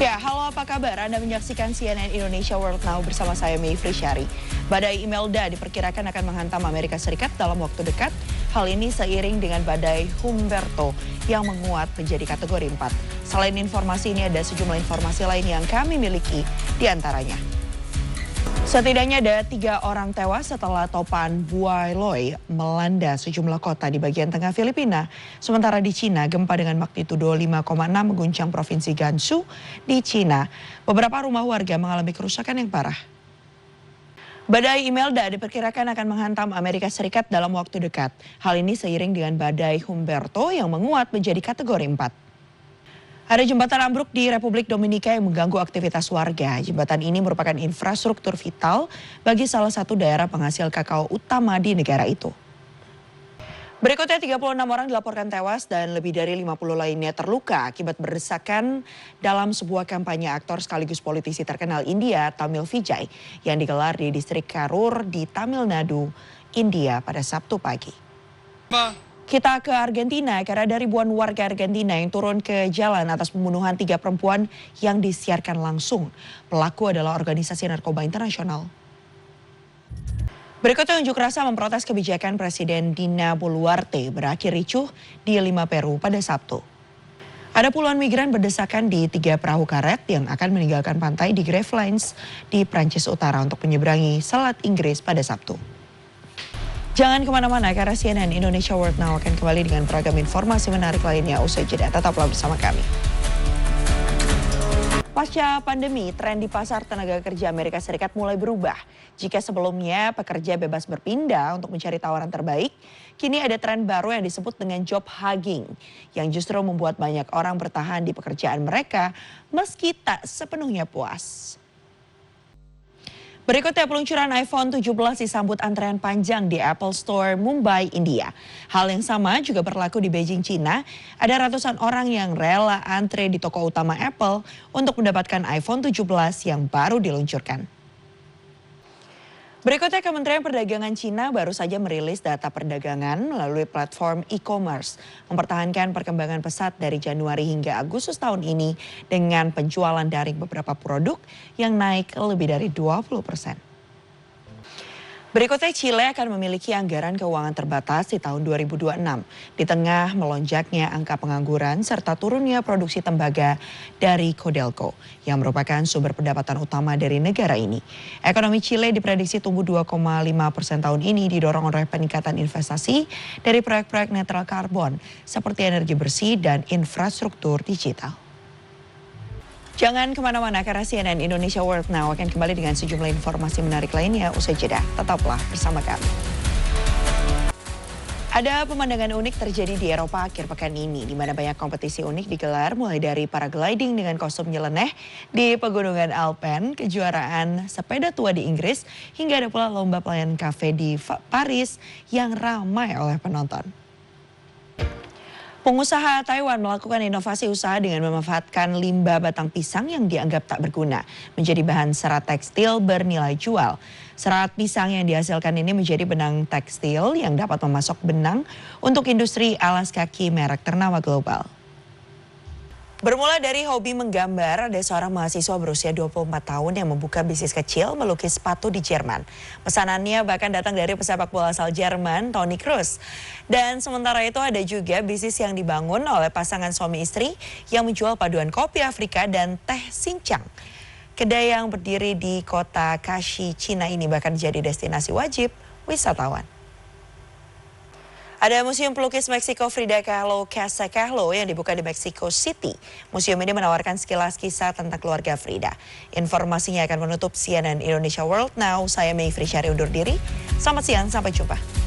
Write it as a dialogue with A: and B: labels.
A: Ya, halo apa kabar? Anda menyaksikan CNN Indonesia World Now bersama saya Mayfri Syari. Badai Imelda diperkirakan akan menghantam Amerika Serikat dalam waktu dekat. Hal ini seiring dengan badai Humberto yang menguat menjadi kategori 4. Selain informasi ini ada sejumlah informasi lain yang kami miliki di antaranya. Setidaknya ada 3 orang tewas setelah topan Buai Loy melanda sejumlah kota di bagian tengah Filipina. Sementara di Cina, gempa dengan magnitudo 5,6 mengguncang provinsi Gansu di Cina. Beberapa rumah warga mengalami kerusakan yang parah. Badai Imelda diperkirakan akan menghantam Amerika Serikat dalam waktu dekat. Hal ini seiring dengan badai Humberto yang menguat menjadi kategori 4. Ada jembatan ambruk di Republik Dominika yang mengganggu aktivitas warga. Jembatan ini merupakan infrastruktur vital bagi salah satu daerah penghasil kakao utama di negara itu. Berikutnya 36 orang dilaporkan tewas dan lebih dari 50 lainnya terluka akibat berdesakan dalam sebuah kampanye aktor sekaligus politisi terkenal India, Tamil Vijay, yang digelar di distrik Karur di Tamil Nadu, India pada Sabtu pagi. Kita ke Argentina karena ada ribuan warga Argentina yang turun ke jalan atas pembunuhan 3 perempuan yang disiarkan langsung. Pelaku adalah organisasi narkoba internasional. Berikutnya unjuk rasa memprotes kebijakan Presiden Dina Boluarte berakhir ricuh di Lima, Peru pada Sabtu. Ada puluhan migran berdesakan di 3 perahu karet yang akan meninggalkan pantai di Gravelines di Prancis Utara untuk menyeberangi Selat Inggris pada Sabtu. Jangan kemana-mana karena CNN Indonesia World Now akan kembali dengan beragam informasi menarik lainnya usai jeda. Tetaplah bersama kami. Pasca pandemi, tren di pasar tenaga kerja Amerika Serikat mulai berubah. Jika sebelumnya pekerja bebas berpindah untuk mencari tawaran terbaik, kini ada tren baru yang disebut dengan job hugging, yang justru membuat banyak orang bertahan di pekerjaan mereka meski tak sepenuhnya puas. Berikutnya peluncuran iPhone 17 disambut antrean panjang di Apple Store Mumbai, India. Hal yang sama juga berlaku di Beijing, Cina. Ada ratusan orang yang rela antre di toko utama Apple untuk mendapatkan iPhone 17 yang baru diluncurkan. Berikutnya Kementerian Perdagangan Cina baru saja merilis data perdagangan melalui platform e-commerce. Mempertahankan perkembangan pesat dari Januari hingga Agustus tahun ini dengan penjualan daring beberapa produk yang naik lebih dari 20%. Berikutnya Chile akan memiliki anggaran keuangan terbatas di tahun 2026. Di tengah melonjaknya angka pengangguran serta turunnya produksi tembaga dari Codelco yang merupakan sumber pendapatan utama dari negara ini. Ekonomi Chile diprediksi tumbuh 2,5% tahun ini didorong oleh peningkatan investasi dari proyek-proyek netral karbon seperti energi bersih dan infrastruktur digital. Jangan kemana-mana karena CNN Indonesia World Now akan kembali dengan sejumlah informasi menarik lainnya usai jeda. Tetaplah bersama kami. Ada pemandangan unik terjadi di Eropa akhir pekan ini, di mana banyak kompetisi unik digelar mulai dari paragliding dengan kostum nyeleneh di pegunungan Alpen, kejuaraan sepeda tua di Inggris, hingga ada pula lomba pelayanan kafe di Paris yang ramai oleh penonton. Pengusaha Taiwan melakukan inovasi usaha dengan memanfaatkan limbah batang pisang yang dianggap tak berguna menjadi bahan serat tekstil bernilai jual. Serat pisang yang dihasilkan ini menjadi benang tekstil yang dapat memasok benang untuk industri alas kaki merek ternama global. Bermula dari hobi menggambar, ada seorang mahasiswa berusia 24 tahun yang membuka bisnis kecil melukis sepatu di Jerman. Pesanannya bahkan datang dari pesepak bola asal Jerman, Toni Kroos. Dan sementara itu ada juga bisnis yang dibangun oleh pasangan suami istri yang menjual paduan kopi Afrika dan teh sincang. Kedai yang berdiri di kota Kashi, Cina ini bahkan jadi destinasi wajib wisatawan. Ada Museum Pelukis Meksiko Frida Kahlo Casa Kahlo yang dibuka di Mexico City. Museum ini menawarkan sekilas kisah tentang keluarga Frida. Informasinya akan menutup CNN Indonesia World Now. Saya Mayfri Syari undur diri. Selamat siang, sampai jumpa.